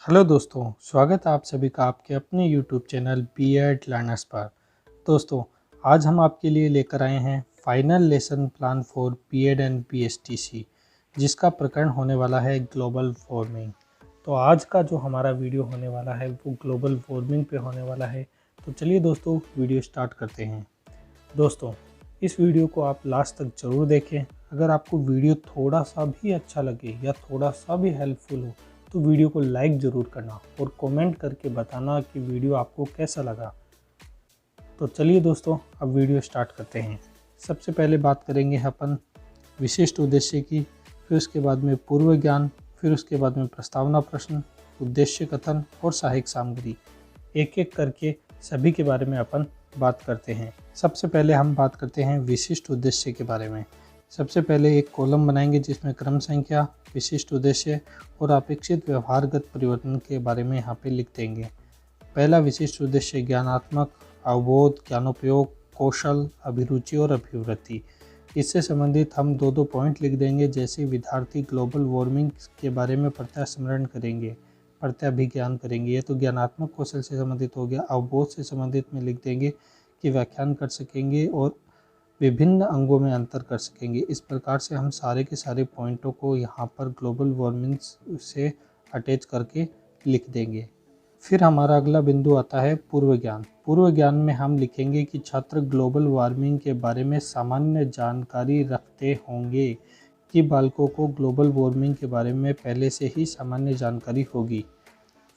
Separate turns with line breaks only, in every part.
Hello दोस्तों, स्वागत है आप सभी का आपके अपने यूट्यूब चैनल बी.एड लर्नर्स पर। दोस्तों, आज हम आपके लिए लेकर आए हैं final lesson plan for B Ed and BSTC, जिसका प्रकरण होने वाला है ग्लोबल वार्मिंग। तो आज का जो हमारा वीडियो होने वाला है वो ग्लोबल वार्मिंग पे होने वाला है। तो चलिए दोस्तों, वीडियो स्टार्ट करते हैं। दोस्तों, इस वीडियो को आप लास्ट तक ज़रूर देखें। अगर आपको वीडियो थोड़ा सा भी अच्छा लगे या थोड़ा सा भी हेल्पफुल हो तो वीडियो को लाइक ज़रूर करना और कमेंट करके बताना कि वीडियो आपको कैसा लगा। तो चलिए दोस्तों, अब वीडियो स्टार्ट करते हैं। सबसे पहले बात करेंगे अपन विशिष्ट उद्देश्य की, फिर उसके बाद में पूर्व ज्ञान, फिर उसके बाद में प्रस्तावना प्रश्न, उद्देश्य कथन और सहायक सामग्री। एक एक करके सभी के बारे में अपन बात करते हैं। सबसे पहले हम बात करते हैं विशिष्ट उद्देश्य के बारे में। सबसे पहले एक कॉलम बनाएंगे जिसमें क्रम संख्या, विशिष्ट उद्देश्य और अपेक्षित व्यवहारगत परिवर्तन के बारे में यहाँ पे लिख देंगे। पहला विशिष्ट उद्देश्य ज्ञानात्मक, अवबोध, ज्ञानोपयोग, कौशल, अभिरुचि और अभिवृत्ति। इससे संबंधित हम दो पॉइंट लिख देंगे, जैसे विद्यार्थी ग्लोबल वार्मिंग के बारे में प्रत्यास्मरण करेंगे, प्रत्याभिज्ञान करेंगे। ये तो ज्ञानात्मक कौशल से संबंधित हो गया। अवबोध से संबंधित में लिख देंगे कि व्याख्यान कर सकेंगे और विभिन्न अंगों में अंतर कर सकेंगे। इस प्रकार से हम सारे के सारे पॉइंटों को यहाँ पर ग्लोबल वार्मिंग से अटैच करके लिख देंगे। फिर हमारा अगला बिंदु आता है पूर्व ज्ञान। पूर्व ज्ञान में हम लिखेंगे कि छात्र ग्लोबल वार्मिंग के बारे में सामान्य जानकारी रखते होंगे, कि बालकों को ग्लोबल वार्मिंग के बारे में पहले से ही सामान्य जानकारी होगी।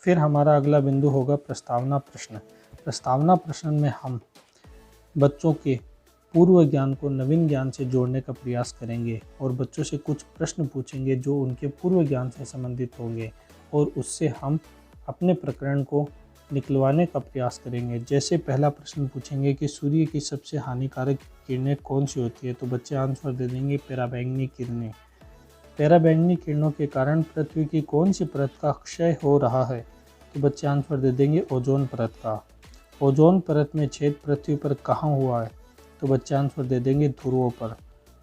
फिर हमारा अगला बिंदु होगा प्रस्तावना प्रश्न। प्रस्तावना प्रश्न में हम बच्चों के पूर्व ज्ञान को नवीन ज्ञान से जोड़ने का प्रयास करेंगे और बच्चों से कुछ प्रश्न पूछेंगे जो उनके पूर्व ज्ञान से संबंधित होंगे और उससे हम अपने प्रकरण को निकलवाने का प्रयास करेंगे। जैसे पहला प्रश्न पूछेंगे कि सूर्य की सबसे हानिकारक किरणें कौन सी होती है, तो बच्चे आंसर दे देंगे पराबैंगनी किरणें। पराबैंगनी किरणों के कारण पृथ्वी की कौन सी परत का क्षय हो रहा है, तो बच्चे आंसर दे देंगे ओजोन परत का। ओजोन परत में छेद पृथ्वी पर कहाँ हुआ है, तो बच्चे आंसर दे देंगे ध्रुवों पर।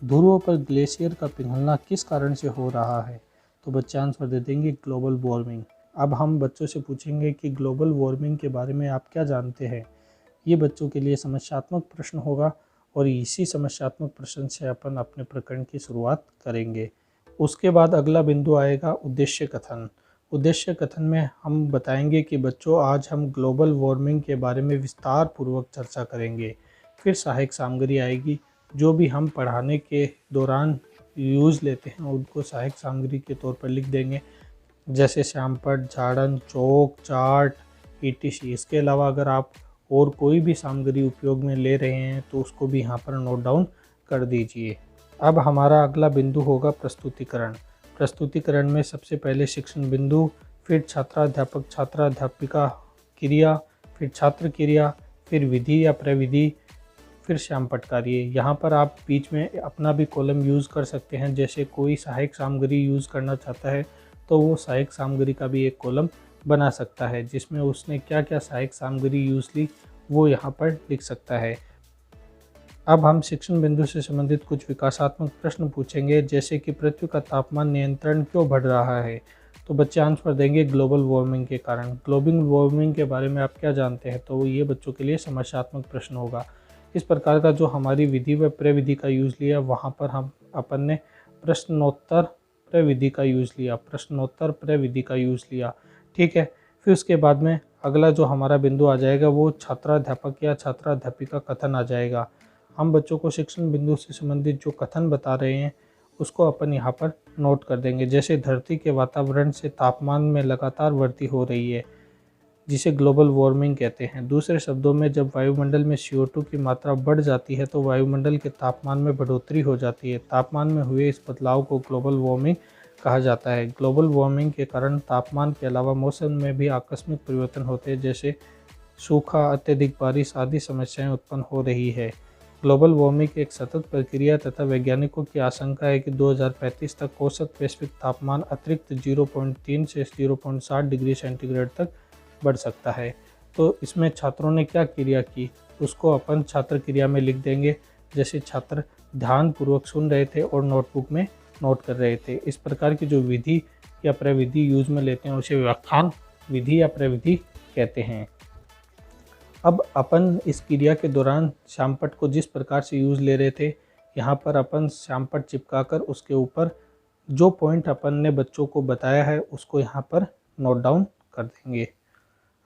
ध्रुवों पर ग्लेशियर का पिघलना किस कारण से हो रहा है, तो बच्चे आंसर दे देंगे ग्लोबल वार्मिंग। अब हम बच्चों से पूछेंगे कि ग्लोबल वार्मिंग के बारे में आप क्या जानते हैं। ये बच्चों के लिए समस्यात्मक प्रश्न होगा और इसी समस्यात्मक प्रश्न से अपन अपने प्रकरण की शुरुआत करेंगे। उसके बाद अगला बिंदु आएगा उद्देश्य कथन। उद्देश्य कथन में हम बताएंगे कि बच्चों, आज हम ग्लोबल वार्मिंग के बारे में विस्तार पूर्वक चर्चा करेंगे। फिर सहायक सामग्री आएगी, जो भी हम पढ़ाने के दौरान यूज़ लेते हैं उनको सहायक सामग्री के तौर पर लिख देंगे, जैसे श्यामपट्ट, झाड़न, चौक, चार्ट, ईटीसी। इसके अलावा अगर आप और कोई भी सामग्री उपयोग में ले रहे हैं तो उसको भी यहाँ पर नोट डाउन कर दीजिए। अब हमारा अगला बिंदु होगा प्रस्तुतिकरण। प्रस्तुतिकरण में सबसे पहले शिक्षण बिंदु, फिर छात्राध्यापक छात्राध्यापिका क्रिया, फिर छात्र क्रिया, फिर विधि या प्रविधि, फिर श्यामपट्ट कार्य। यहाँ पर आप बीच में अपना भी कॉलम यूज़ कर सकते हैं। जैसे कोई सहायक सामग्री यूज़ करना चाहता है तो वो सहायक सामग्री का भी एक कॉलम बना सकता है, जिसमें उसने क्या क्या सहायक सामग्री यूज़ ली वो यहाँ पर लिख सकता है। अब हम शिक्षण बिंदु से संबंधित कुछ विकासात्मक प्रश्न पूछेंगे, जैसे कि पृथ्वी का तापमान नियंत्रण क्यों बढ़ रहा है, तो बच्चे आंसर देंगे ग्लोबल वार्मिंग के कारण। ग्लोबल वार्मिंग के बारे में आप क्या जानते हैं, तो ये बच्चों के लिए समस्यात्मक प्रश्न होगा। इस प्रकार का जो हमारी विधि व प्रविधि का यूज़ लिया, वहाँ पर हम अपन ने प्रश्नोत्तर प्रविधि का यूज़ लिया, प्रश्नोत्तर प्रविधि का यूज़ लिया। ठीक है। फिर उसके बाद में अगला जो हमारा बिंदु आ जाएगा वो छात्राध्यापक या छात्राध्यापिका कथन आ जाएगा। हम बच्चों को शिक्षण बिंदु से संबंधित जो कथन बता रहे हैं उसको अपन यहाँ पर नोट कर देंगे। जैसे धरती के वातावरण से तापमान में लगातार वृद्धि हो रही है, जिसे ग्लोबल वार्मिंग कहते हैं। दूसरे शब्दों में, जब वायुमंडल में CO2 की मात्रा बढ़ जाती है तो वायुमंडल के तापमान में बढ़ोतरी हो जाती है। तापमान में हुए इस बदलाव को ग्लोबल वार्मिंग कहा जाता है। ग्लोबल वार्मिंग के कारण तापमान के अलावा मौसम में भी आकस्मिक परिवर्तन होते हैं, जैसे सूखा, अत्यधिक बारिश आदि समस्याएं उत्पन्न हो रही है। ग्लोबल वार्मिंग एक सतत प्रक्रिया तथा वैज्ञानिकों की आशंका है कि 2035 तक औसत वैश्विक तापमान अतिरिक्त 0.3 से 0.7 डिग्री सेंटीग्रेड तक बढ़ सकता है। तो इसमें छात्रों ने क्या क्रिया की उसको अपन छात्र क्रिया में लिख देंगे। जैसे छात्र ध्यानपूर्वक सुन रहे थे और नोटबुक में नोट कर रहे थे। इस प्रकार की जो विधि या प्रविधि यूज में लेते हैं उसे व्याख्यान विधि या प्रविधि कहते हैं। अब अपन इस क्रिया के दौरान श्यामपट्ट को जिस प्रकार से यूज़ ले रहे थे, यहाँ पर अपन श्यामपट्ट चिपकाकर उसके ऊपर जो पॉइंट अपन ने बच्चों को बताया है उसको यहाँ पर नोट डाउन कर देंगे।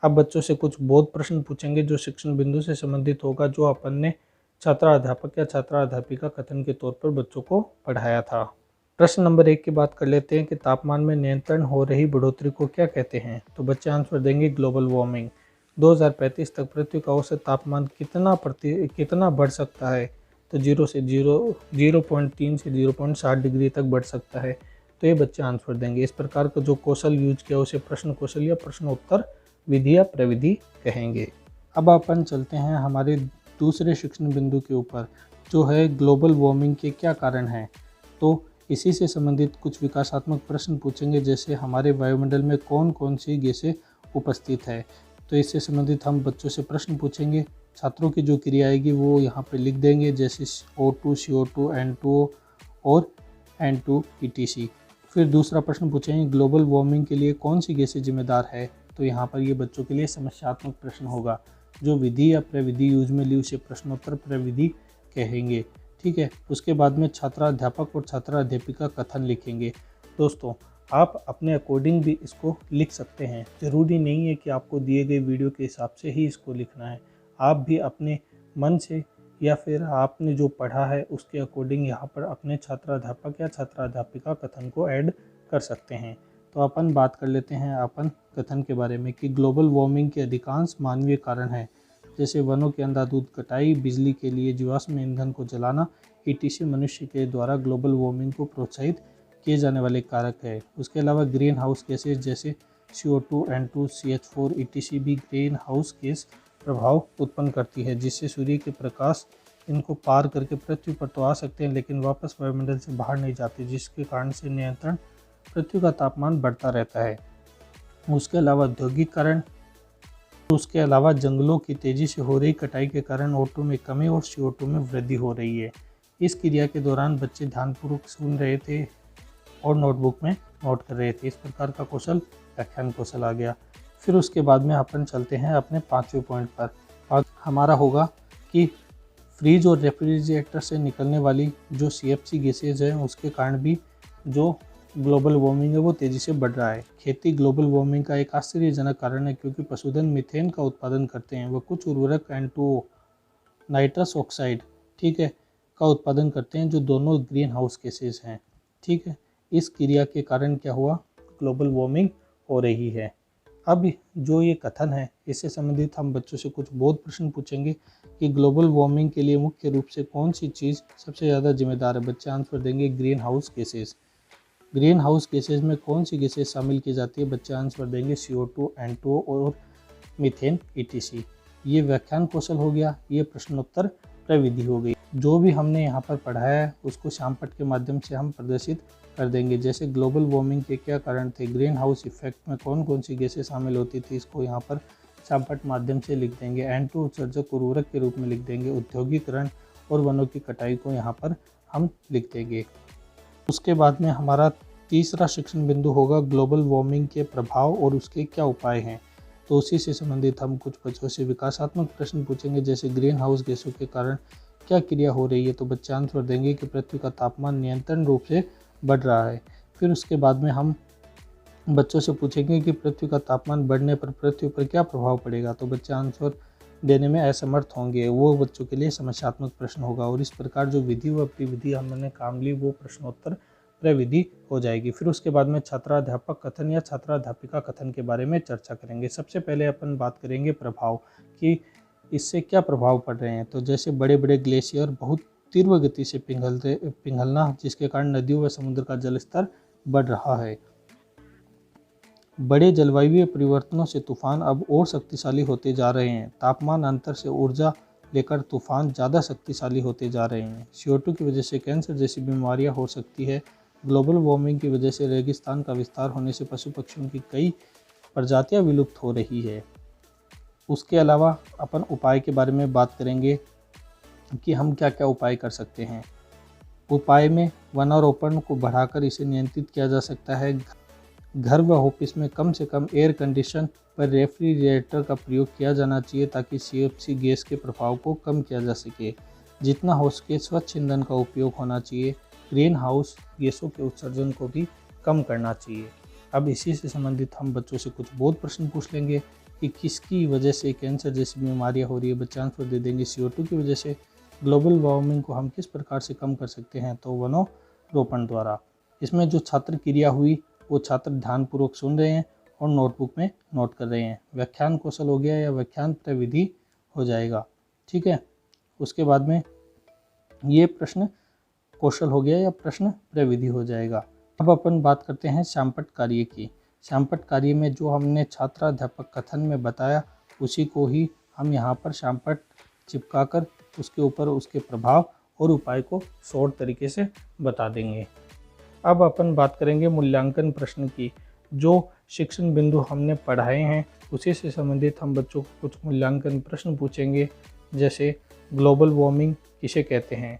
अब बच्चों से कुछ बोध प्रश्न पूछेंगे जो शिक्षण बिंदु से संबंधित होगा, जो अपन ने छात्राध्यापक या छात्राध्यापिका कथन के तौर पर बच्चों को पढ़ाया था। प्रश्न नंबर 1 की बात कर लेते हैं कि तापमान में नियंत्रण हो रही बढ़ोतरी को क्या कहते हैं। तो बच्चे आंसर देंगे ग्लोबल वार्मिंग। 2035 तक पृथ्वी का औसत तापमान कितना बढ़ सकता है। तो 0.3 से 0.7 डिग्री तक बढ़ सकता है। तो ये बच्चे आंसर देंगे। इस प्रकार का जो कौशल यूज किया उसे प्रश्न कौशल या प्रश्नोत्तर विधि या प्रविधि कहेंगे। अब अपन चलते हैं हमारे दूसरे शिक्षण बिंदु के ऊपर, जो है ग्लोबल वार्मिंग के क्या कारण हैं। तो इसी से संबंधित कुछ विकासात्मक प्रश्न पूछेंगे, जैसे हमारे वायुमंडल में कौन कौन सी गैसें उपस्थित है। तो इससे संबंधित हम बच्चों से प्रश्न पूछेंगे। छात्रों की जो क्रिया आएगी वो यहाँ पे लिख देंगे, जैसे O2, CO2, N2O और N2 ETC। फिर दूसरा प्रश्न पूछेंगे ग्लोबल वार्मिंग के लिए कौन सी गैसें जिम्मेदार है। तो यहाँ पर ये बच्चों के लिए समस्यात्मक प्रश्न होगा। जो विधि या प्रविधि यूज में ली उसे प्रश्नोत्तर प्रविधि कहेंगे। ठीक है। उसके बाद में छात्राध्यापक और छात्राध्यापिका कथन लिखेंगे। दोस्तों, आप अपने अकॉर्डिंग भी इसको लिख सकते हैं। ज़रूरी नहीं है कि आपको दिए गए वीडियो के हिसाब से ही इसको लिखना है। आप भी अपने मन से या फिर आपने जो पढ़ा है उसके अकॉर्डिंग यहाँ पर अपने छात्राध्यापक या छात्राध्यापिका कथन को ऐड कर सकते हैं। तो अपन बात कर लेते हैं अपन कथन के बारे में कि ग्लोबल वार्मिंग के अधिकांश मानवीय कारण हैं, जैसे वनों की अंधाधुंध कटाई, बिजली के लिए जीवाश्म ईंधन को जलाना, ETC मनुष्य के द्वारा ग्लोबल वार्मिंग को प्रोत्साहित किए जाने वाले कारक है। उसके अलावा ग्रीन हाउस गैसेज जैसे CO2, N2, CH4, ETC भी ग्रीन हाउस गैस प्रभाव उत्पन्न करती है, जिससे सूर्य के प्रकाश इनको पार करके पृथ्वी पर तो आ सकते हैं लेकिन वापस वायुमंडल से बाहर नहीं जाते, जिसके कारण से नियंत्रण पृथ्वी का तापमान बढ़ता रहता है। उसके अलावा औद्योगिकीकरण, उसके अलावा जंगलों की तेजी से हो रही कटाई के कारण O2 में कमी और CO2 में वृद्धि हो रही है। इस क्रिया के दौरान बच्चे ध्यानपूर्वक सुन रहे थे और नोटबुक में नोट कर रहे थे। इस प्रकार का कौशल व्याख्यान कौशल आ गया। फिर उसके बाद में अपन चलते हैं अपने 5वें पॉइंट पर। आज हमारा होगा कि फ्रिज और रेफ्रिजरेटर से निकलने वाली जो CFC गैसेज हैं उसके कारण भी जो ग्लोबल वार्मिंग है वो तेज़ी से बढ़ रहा है। खेती ग्लोबल वार्मिंग का एक आश्चर्यजनक कारण है, क्योंकि पशुधन मीथेन का उत्पादन करते हैं। वह कुछ उर्वरक N2O नाइट्रस ऑक्साइड, ठीक है, का उत्पादन करते हैं, जो दोनों ग्रीन हाउस गैसेज हैं। ठीक है। इस क्रिया के कारण क्या हुआ, ग्लोबल वार्मिंग हो रही है। अब जो ये कथन है इससे संबंधित हम बच्चों से कुछ बोध प्रश्न पूछेंगे कि ग्लोबल वार्मिंग के लिए मुख्य रूप से कौन सी चीज़ सबसे ज़्यादा जिम्मेदार है। बच्चे आंसर देंगे green house gases. Green house gases में कौन सी गैसेज शामिल की जाती है। बच्चे आंसर देंगे CO2, N2O और मीथेन ETC। ये व्याख्यान कौशल हो गया, ये प्रश्नोत्तर प्रविधि हो गई। जो भी हमने यहाँ पर पढ़ाया है उसको श्यामपट्ट के माध्यम से हम प्रदर्शित कर देंगे। जैसे ग्लोबल वार्मिंग के क्या कारण थे, ग्रीन हाउस इफेक्ट में कौन कौन सी गैसें शामिल होती थी, इसको यहाँ पर श्यामपट्ट माध्यम से लिख देंगे। N2 उत्सर्जक उर्वरक के रूप में लिख देंगे। औद्योगिकीकरण और वनों की कटाई को यहाँ पर हम लिख देंगे। उसके बाद में हमारा तीसरा शिक्षण बिंदु होगा ग्लोबल वार्मिंग के प्रभाव और उसके क्या उपाय हैं। तो उसी से संबंधित हम कुछ बच्चों से विकासात्मक प्रश्न पूछेंगे, जैसे ग्रीन हाउस गैसों के कारण क्या क्रिया हो रही है। तो बच्चे आंसर देंगे कि पृथ्वी का तापमान नियंत्रण रूप से बढ़ रहा है। फिर उसके बाद में हम बच्चों से पूछेंगे कि पृथ्वी का तापमान बढ़ने पर पृथ्वी पर क्या प्रभाव पड़ेगा। तो बच्चे आंसर देने में असमर्थ होंगे, वो बच्चों के लिए समस्यात्मक प्रश्न होगा। और इस प्रकार जो विधि व प्रविधि हमने काम ली वो प्रश्नोत्तर प्रविधि हो जाएगी। फिर उसके बाद में छात्राध्यापक कथन या छात्राध्यापिका कथन के बारे में चर्चा करेंगे। सबसे पहले अपन बात करेंगे प्रभाव कि इससे क्या प्रभाव पड़ रहे हैं। तो जैसे बड़े बड़े ग्लेशियर बहुत तीव्र गति से पिघलना, जिसके कारण नदियों व समुद्र का जल स्तर बढ़ रहा है। बड़े जलवायु परिवर्तनों से तूफान अब और शक्तिशाली होते जा रहे हैं। तापमान अंतर से ऊर्जा लेकर तूफान ज़्यादा शक्तिशाली होते जा रहे हैं। CO2 की वजह से कैंसर जैसी बीमारियां हो सकती है। ग्लोबल वार्मिंग की वजह से रेगिस्तान का विस्तार होने से पशु पक्षियों की कई प्रजातियां विलुप्त हो रही है। उसके अलावा अपन उपाय के बारे में बात करेंगे कि हम क्या क्या उपाय कर सकते हैं। उपाय में वनारोपण को बढ़ाकर इसे नियंत्रित किया जा सकता है। घर व ऑफिस में कम से कम एयर कंडीशन पर रेफ्रिजरेटर का प्रयोग किया जाना चाहिए ताकि CFC गैस के प्रभाव को कम किया जा सके। जितना हो सके स्वच्छ ईंधन का उपयोग होना चाहिए। ग्रीन हाउस गैसों के उत्सर्जन को भी कम करना चाहिए। अब इसी से संबंधित हम बच्चों से कुछ बहुत प्रश्न पूछ लेंगे कि किसकी वजह से कैंसर जैसी बीमारियां हो रही है। बच्चे आंसर दे देंगे CO2 की वजह से। ग्लोबल वार्मिंग को हम किस प्रकार से कम कर सकते हैं, तो वनोरोपण द्वारा। इसमें जो छात्र क्रिया हुई वो छात्र ध्यानपूर्वक सुन रहे हैं और नोटबुक में नोट कर रहे हैं। व्याख्यान कौशल हो गया या व्याख्यान प्रविधि हो जाएगा, ठीक है। उसके बाद में ये प्रश्न कौशल हो गया या प्रश्न प्रविधि हो जाएगा। अब अपन बात करते हैं श्यामपट्ट कार्य की। श्यामपट्ट कार्य में जो हमने छात्राध्यापक कथन में बताया उसी को ही हम यहाँ पर श्यामपट्ट चिपकाकर उसके ऊपर उसके प्रभाव और उपाय को शॉर्ट तरीके से बता देंगे। अब अपन बात करेंगे मूल्यांकन प्रश्न की। जो शिक्षण बिंदु हमने पढ़ाए हैं उसी से संबंधित हम बच्चों को कुछ मूल्यांकन प्रश्न पूछेंगे। जैसे ग्लोबल वार्मिंग किसे कहते हैं,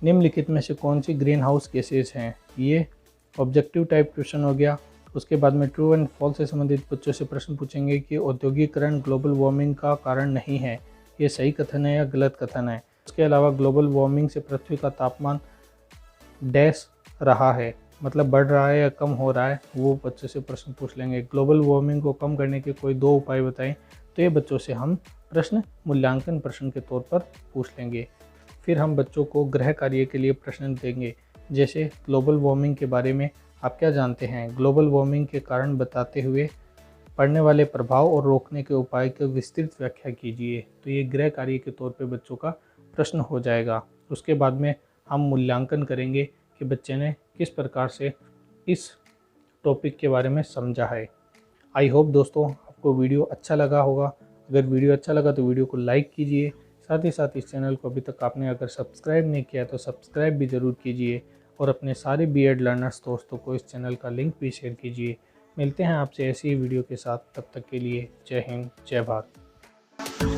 निम्नलिखित में से कौन सी ग्रीन हाउस गैसेज हैं। ये ऑब्जेक्टिव टाइप क्वेश्चन हो गया। उसके बाद में ट्रू एंड फॉल्स से संबंधित बच्चों से प्रश्न पूछेंगे कि औद्योगिकरण ग्लोबल वार्मिंग का कारण नहीं है, ये सही कथन है या गलत कथन है। उसके अलावा ग्लोबल वार्मिंग से पृथ्वी का तापमान डैश रहा है, मतलब बढ़ रहा है या कम हो रहा है, वो बच्चों से प्रश्न पूछ लेंगे। ग्लोबल वार्मिंग को कम करने के कोई 2 उपाय बताएं, तो ये बच्चों से हम प्रश्न मूल्यांकन प्रश्न के तौर पर पूछ लेंगे। फिर हम बच्चों को गृह कार्य के लिए प्रश्न देंगे। जैसे ग्लोबल वार्मिंग के बारे में आप क्या जानते हैं, ग्लोबल वार्मिंग के कारण बताते हुए पड़ने वाले प्रभाव और रोकने के उपाय की विस्तृत व्याख्या कीजिए। तो ये गृह कार्य के तौर पे बच्चों का प्रश्न हो जाएगा। उसके बाद में हम मूल्यांकन करेंगे कि बच्चे ने किस प्रकार से इस टॉपिक के बारे में समझा है। आई होप दोस्तों आपको वीडियो अच्छा लगा होगा। अगर वीडियो अच्छा लगा तो वीडियो को लाइक कीजिए। साथ ही साथ इस चैनल को अभी तक आपने अगर सब्सक्राइब नहीं किया तो सब्सक्राइब भी ज़रूर कीजिए और अपने सारे B.Ed लर्नर्स दोस्तों को इस चैनल का लिंक भी शेयर कीजिए। मिलते हैं आपसे ऐसी ही वीडियो के साथ, तब तक के लिए जय हिंद, जय भारत।